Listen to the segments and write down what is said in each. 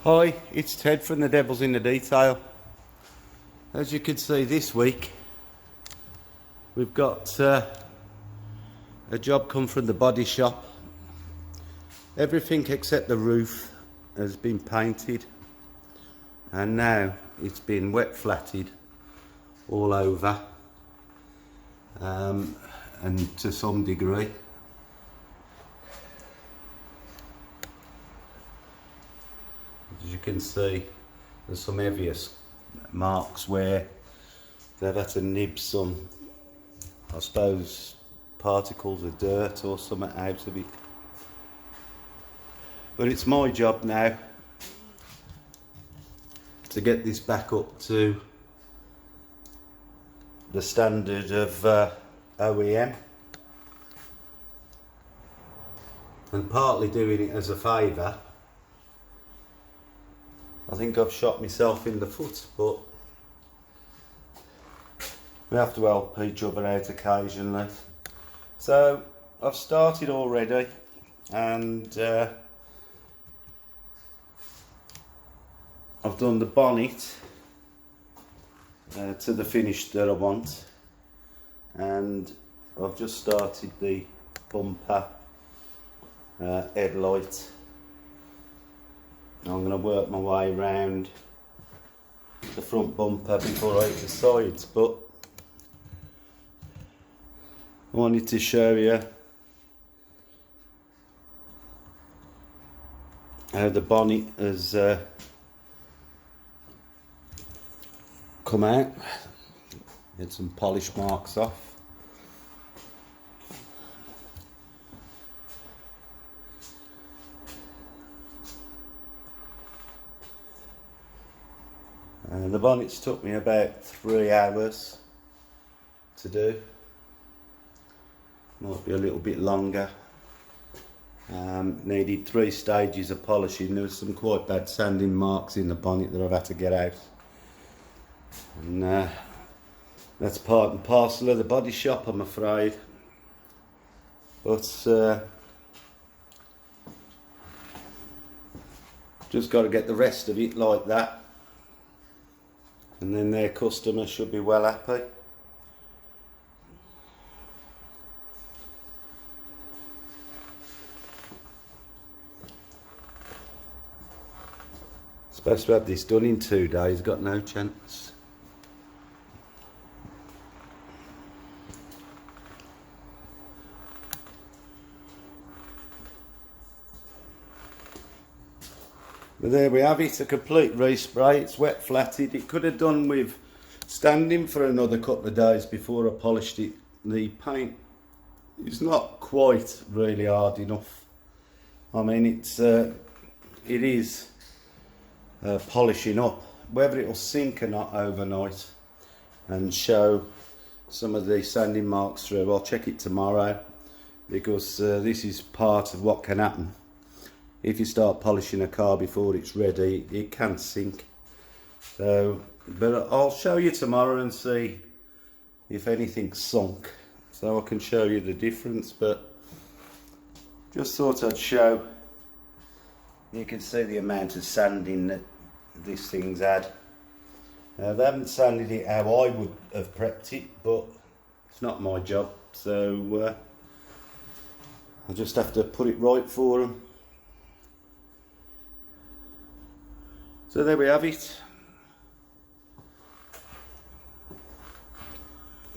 Hi, it's Ted from The Devil's in the Detail. As you can see this week, we've got a job come from the body shop. Everything except the roof has been painted, and now it's been wet flatted all over, and to some degree. As you can see, there's some obvious marks where they've had to nib some, I suppose, particles of dirt or something out of it. But it's my job now to get this back up to the standard of OEM, and partly doing it as a favour. I think I've shot myself in the foot, but we have to help each other out occasionally. So I've started already, and I've done the bonnet to the finish that I want, and I've just started the bumper headlight. I'm going to work my way around the front bumper before I hit the sides, but I wanted to show you how the bonnet has come out. Get some polish marks off. And the bonnets took me about 3 hours to do. Might be a little bit longer. Needed 3 stages of polishing. There was some quite bad sanding marks in the bonnet that I've had to get out. And that's part and parcel of the body shop, I'm afraid. But just got to get the rest of it like that, and then their customer should be well happy. Supposed to have this done in 2 days, got no chance. But there we have it, a complete respray. It's wet flatted. It could have done with standing for another couple of days before I polished it. The paint is not quite really hard enough. I mean, it is polishing up. Whether it'll sink or not overnight and show some of the sanding marks through, I'll check it tomorrow, because this is part of what can happen. If you start polishing a car before it's ready, it can sink. So, but I'll show you tomorrow and see if anything's sunk, so I can show you the difference. But just thought I'd show. You can see the amount of sanding that this thing's had. They haven't sanded it how I would have prepped it, but it's not my job, so I just have to put it right for them. So there we have it.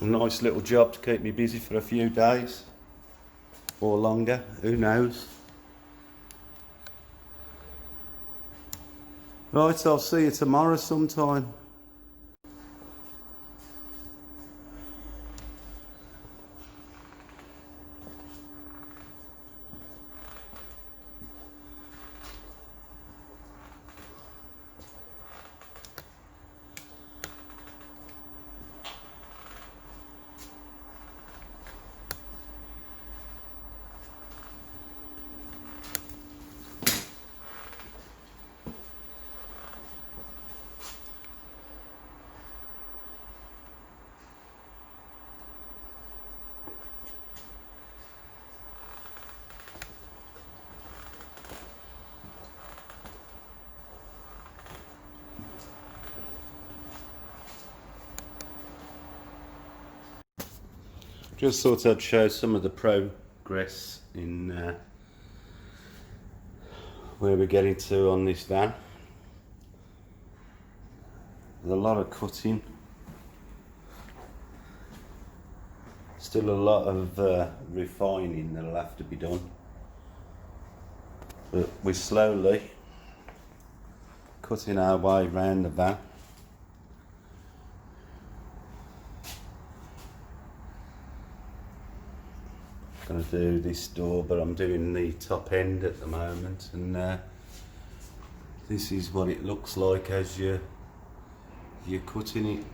A nice little job to keep me busy for a few days or longer, who knows. Right, I'll see you tomorrow sometime. Just thought I'd show some of the progress in where we're getting to on this van. There's a lot of cutting. Still a lot of refining that'll have to be done. But we're slowly cutting our way around the van. Going to do this door, but I'm doing the top end at the moment, and this is what it looks like as you're cutting it.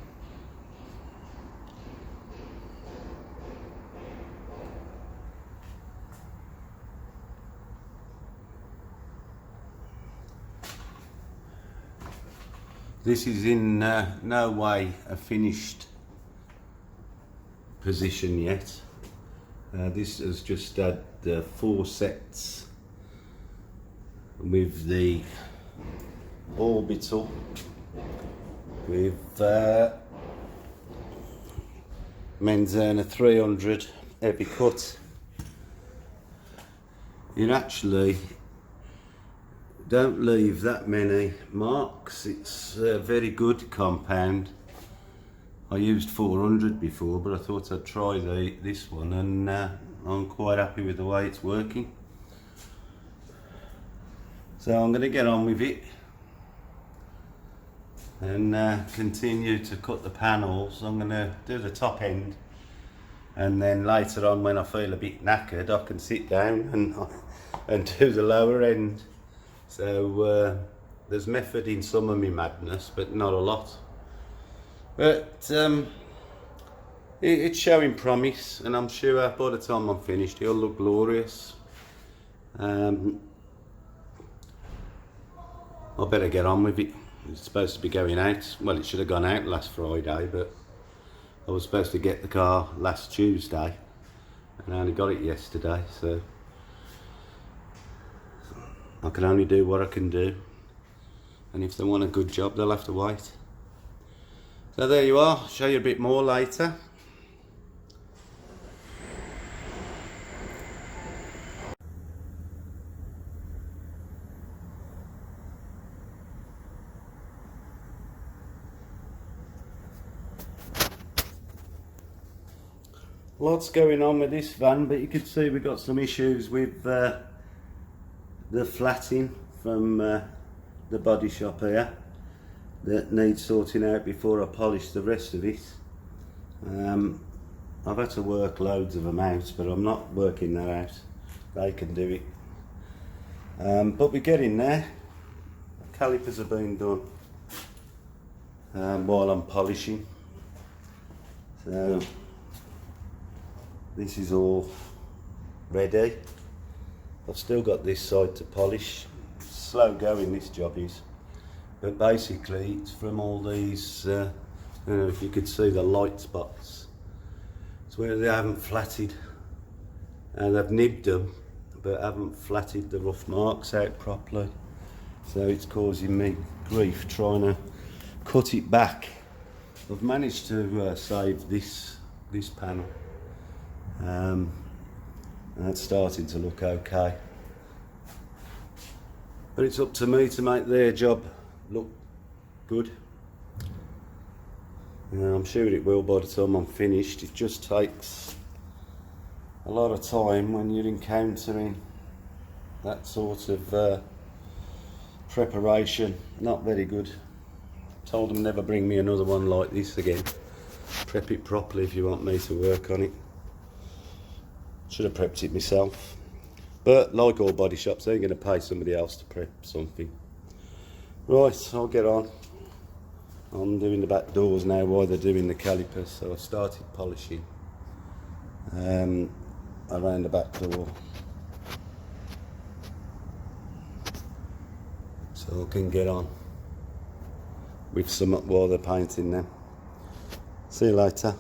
This is in no way a finished position yet. This has just had 4 sets with the orbital, with Menzana 300 heavy cut. You actually don't leave that many marks. It's a very good compound. I used 400 before, but I thought I'd try this one, and I'm quite happy with the way it's working. So I'm going to get on with it and continue to cut the panels. I'm going to do the top end, and then later on, when I feel a bit knackered, I can sit down and do the lower end. So there's method in some of my madness, but not a lot. But it's showing promise, and I'm sure by the time I'm finished it'll look glorious. I better get on with it. It's supposed to be going out. Well, it should have gone out last Friday, but I was supposed to get the car last Tuesday, and I only got it yesterday, so I can only do what I can do. And if they want a good job, they'll have to wait. So there you are, I'll show you a bit more later. Lots going on with this van, but you can see we've got some issues with the flatting from the body shop here that needs sorting out before I polish the rest of it. I've had to work loads of them out, but I'm not working that out. They can do it. But we're getting there. Calipers are being done while I'm polishing. So this is all ready. I've still got this side to polish. Slow going, this job is. But basically it's from all these, I don't know if you could see the light spots. It's where they haven't flatted, and they've nibbed them but haven't flatted the rough marks out properly. So it's causing me grief trying to cut it back. I've managed to save this panel, and it's starting to look okay. But it's up to me to make their job look good. I'm sure it will by the time I'm finished. It just takes a lot of time when you're encountering that sort of preparation. Not very good. Told them never bring me another one like this again. Prep it properly if you want me to work on it. Should have prepped it myself. But like all body shops, they're going to pay somebody else to prep something. Right, I'll get on. I'm doing the back doors now while they're doing the calipers. So I started polishing around the back door, so I can get on with some while they're painting them. See you later.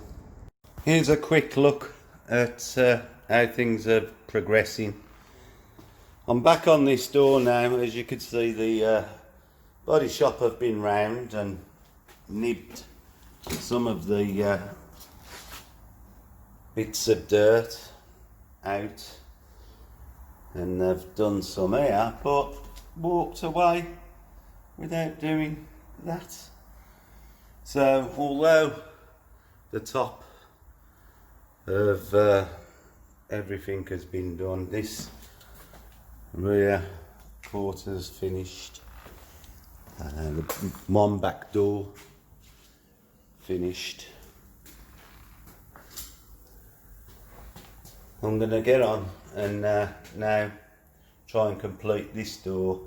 Here's a quick look at how things are progressing. I'm back on this door now. As you can see, the body shop have been round and nibbed some of the bits of dirt out, and they've done some here but walked away without doing that. So although the top of everything has been done, this rear quarters finished, the one back door finished. I'm going to get on and now try and complete this door,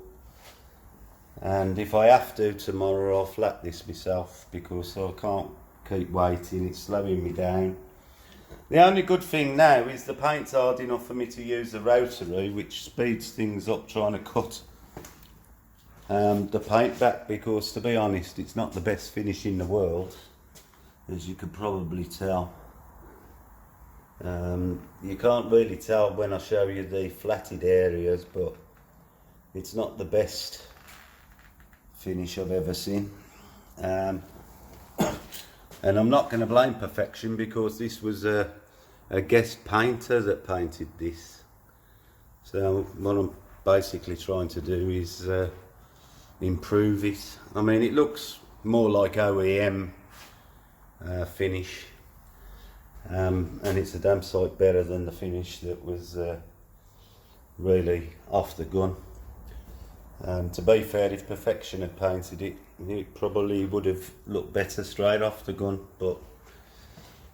and if I have to tomorrow I'll flat this myself because I can't keep waiting, it's slowing me down. The only good thing now is the paint's hard enough for me to use the rotary, which speeds things up trying to cut the paint back, because to be honest it's not the best finish in the world, as you could probably tell. You can't really tell when I show you the flatted areas, but it's not the best finish I've ever seen. And I'm not going to blame perfection, because this was a guest painter that painted this. So what I'm basically trying to do is improve it. I mean, it looks more like OEM finish. And it's a damn sight better than the finish that was really off the gun. To be fair, if Perfection had painted it, it probably would have looked better straight off the gun, but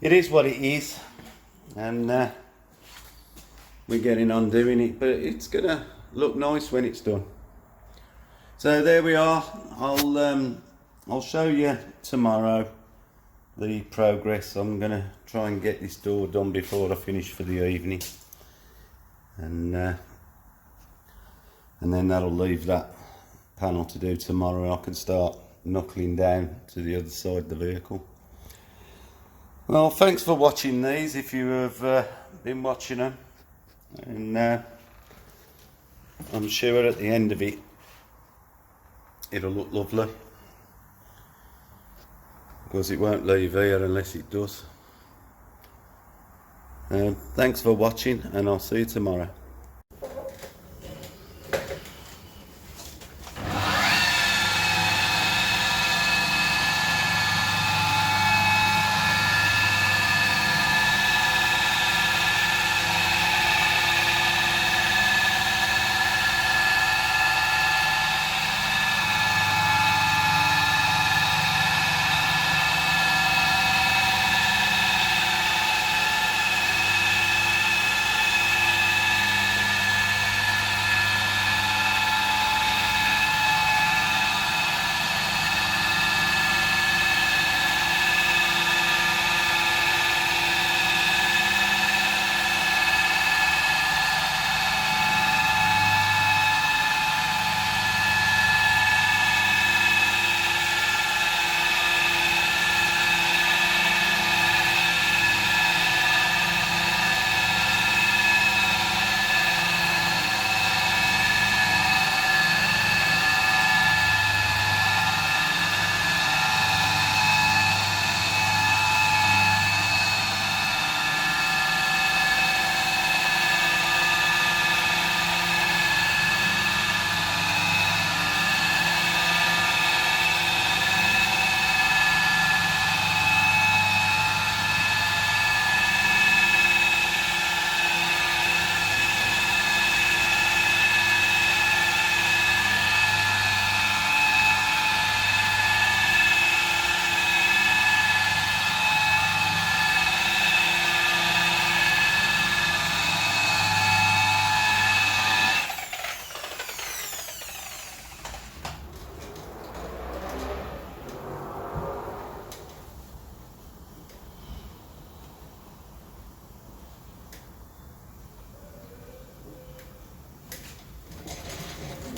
it is what it is, and we're getting on doing it, but it's gonna look nice when it's done. So there we are. I'll show you tomorrow the progress. I'm gonna try and get this door done before I finish for the evening, and then that'll leave that panel to do tomorrow. I can start knuckling down to the other side of the vehicle. Well, thanks for watching these, if you have been watching them, and I'm sure at the end of it it'll look lovely, because it won't leave here unless it does. Thanks for watching, and I'll see you tomorrow.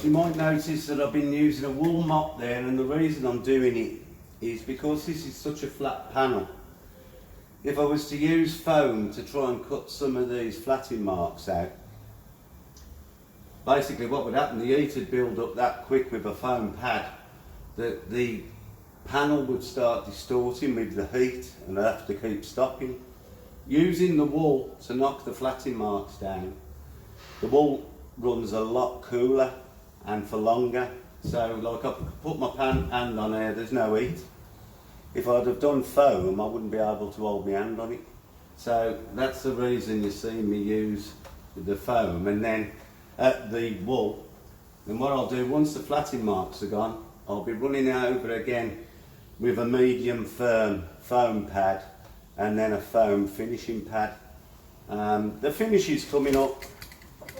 You might notice that I've been using a wool mop there, and the reason I'm doing it is because this is such a flat panel. If I was to use foam to try and cut some of these flatting marks out, basically what would happen, the heat would build up that quick with a foam pad that the panel would start distorting with the heat, and I'd have to keep stopping. using the wool to knock the flatting marks down, the wool runs a lot cooler and for longer. So like I put my hand on here, there's no heat. If I'd have done foam, I wouldn't be able to hold my hand on it. So that's the reason you see me use the foam, and then at the wool. And what I'll do, once the flatting marks are gone, I'll be running it over again with a medium firm foam pad and then a foam finishing pad. The finish is coming up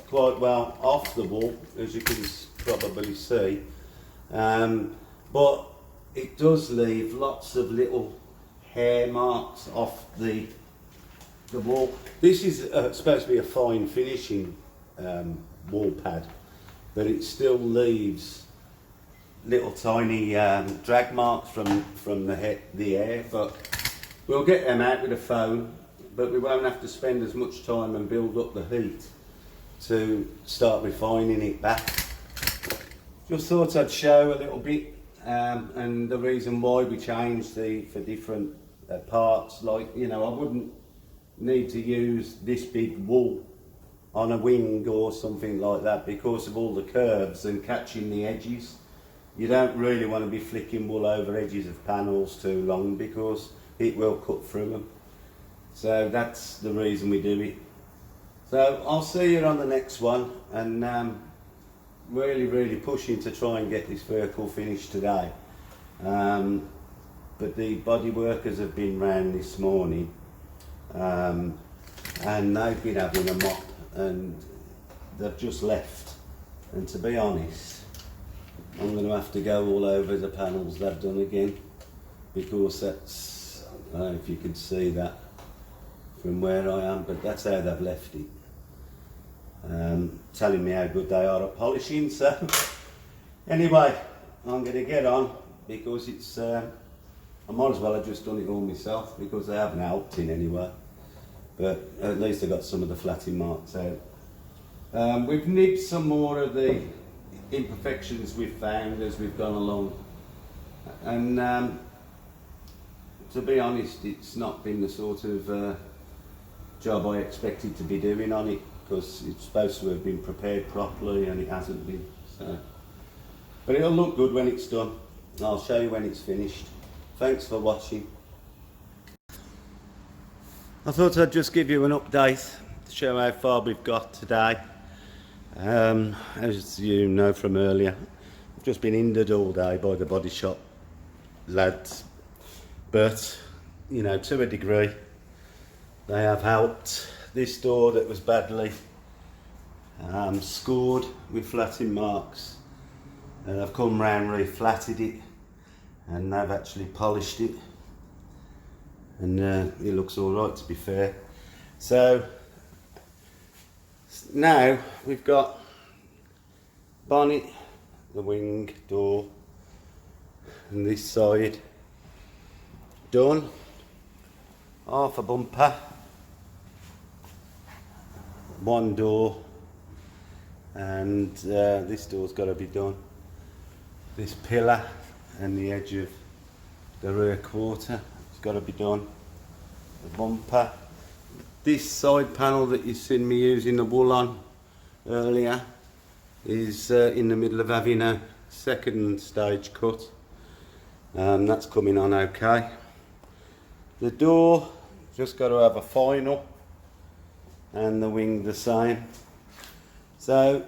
quite well off the wool, as you can probably see, but it does leave lots of little hair marks off the wool. This is supposed to be a fine finishing wool pad, but it still leaves little tiny drag marks from the hair, but we'll get them out with a foam, but we won't have to spend as much time and build up the heat to start refining it back. Just thought I'd show a little bit, and the reason why we changed for different parts. Like, you know, I wouldn't need to use this big wool on a wing or something like that because of all the curves and catching the edges. You don't really want to be flicking wool over edges of panels too long because it will cut through them. So that's the reason we do it. So I'll see you on the next one, and really pushing to try and get this vehicle finished today. But the body workers have been round this morning, and they've been having a mop, and they've just left. And to be honest, I'm going to have to go all over the panels they've done again, because that's, I don't know if you can see that from where I am, but that's how they've left it. Telling me how good they are at polishing. So anyway, I'm going to get on, because it's I might as well have just done it all myself, because they haven't helped in any way, but at least I got some of the flatting marks out. We've nibbed some more of the imperfections we've found as we've gone along, and to be honest, it's not been the sort of job I expected to be doing on it, because it's supposed to have been prepared properly and it hasn't been. So, but it'll look good when it's done. I'll show you when it's finished. Thanks for watching. I thought I'd just give you an update to show how far we've got today. As you know from earlier, I've just been hindered all day by the body shop lads, but you know, to a degree they have helped. This door that was badly scored with flatting marks, and I've come round, re-flatted it, and they've actually polished it, and it looks all right, to be fair. So now we've got bonnet, the wing, door, and this side done, half a bumper, one door, and this door's got to be done. This pillar and the edge of the rear quarter, it's got to be done. The bumper, this side panel that you've seen me using the wool on earlier is in the middle of having a second stage cut. That's coming on okay. The door just got to have a final, and the wing the same. So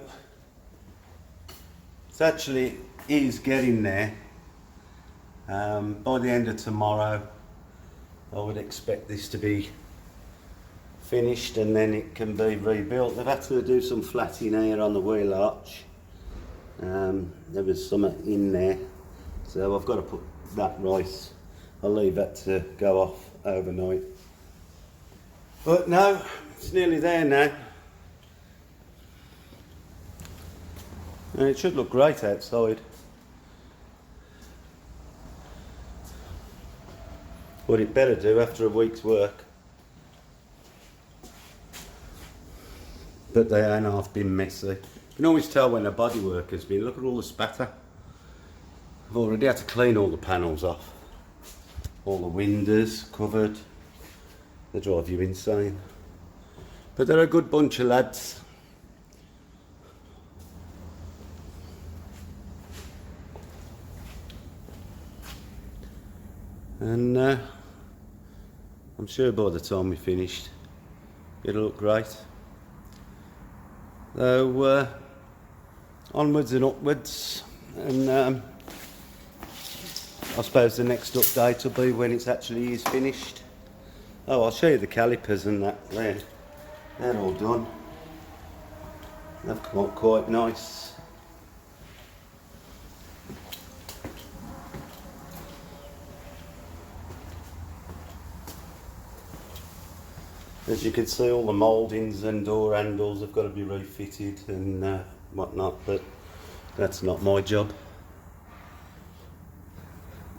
it's actually is getting there. By the end of tomorrow I would expect this to be finished, and then it can be rebuilt. They've had to do some flatting here on the wheel arch. There was some in there, so I've got to put that right. I'll leave that to go off overnight. But no, it's nearly there now. And it should look great outside. What it better do after a week's work. But they ain't half been messy. You can always tell when a body work has been. Look at all the spatter. I've already had to clean all the panels off. All the windows covered. They drive you insane. But they're a good bunch of lads. And I'm sure by the time we finished, it'll look great. So onwards and upwards, and I suppose the next update will be when it's actually is finished. Oh, I'll show you the calipers and that there. They're all done. They've come up quite nice. As you can see, all the mouldings and door handles have got to be refitted and whatnot, but that's not my job.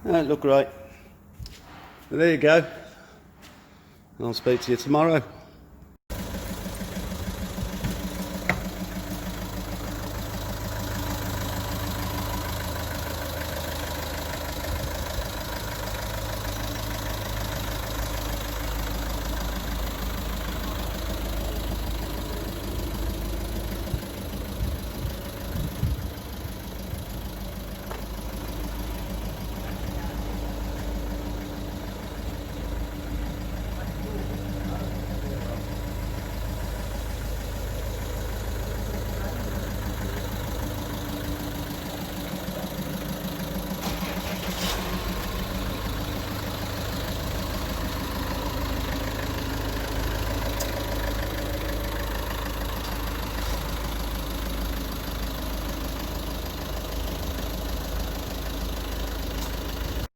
Look right. There you go. I'll speak to you tomorrow.